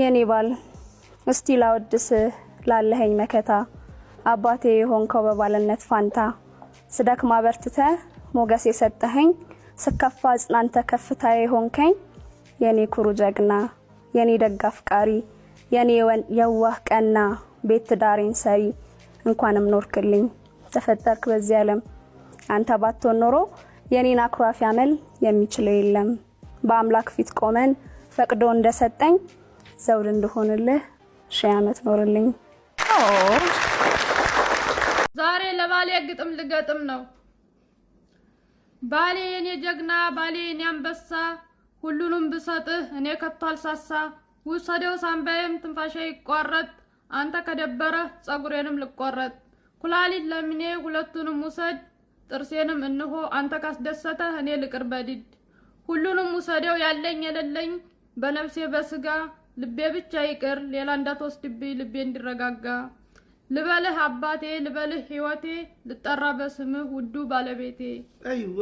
የኔ ባል እስቲ ላወድስ ላለኸኝ መከታ አባቴ የሆንከው በባልነት ፋንታ ስደክማ በርትተ ሞገስ የሰጠኸኝ ስከፋ ጽናንተ ከፍታዬ ሆንከኝ የኔ ኩሩ ጀግና የኔ ደግ አፍቃሪ የኔ የዋህ ቀና ቤት ዳሬን ሰሪ እንኳንም ኖርክልኝ ተፈጠርክ በዚህ ዓለም አንተ ባትሆን ኖሮ የኔን አኩራፊ አመል የሚችለው የለም በአምላክ ፊት ቆመን ፈቅዶ እንደሰጠኝ ዘውድ እንደሆነልህ ሺህ ዓመት ኖርልኝ ዛሬ ለባሌ ግጥም ልገጥም ነው ባሌ የኔ ጀግና ባሌ የኔ አንበሳ ሁሉንም ብሰጥህ እኔ ከቶ አልሳሳ ውሰደው ሳምባዬም ትንፋሼ ይቆረጥ አንተ ከደበረ ጸጉሬንም ልቆረጥ ኩላሊት ለምኔ ሁለቱንም ውሰድ ጥርሴንም እንሆ አንተ ካስደሰተ እኔ ልቅር በዲድ ሁሉንም ውሰደው ያለኝ የሌለኝ በነፍሴ በስጋ ልቤ ብቻ ይቅር ሌላ እንዳትወስድብኝ ልቤ እንዲረጋጋ ልበልህ አባቴ ልበልህ ህይወቴ ልጠራ በስምህ ውዱ ባለቤቴ አይዋ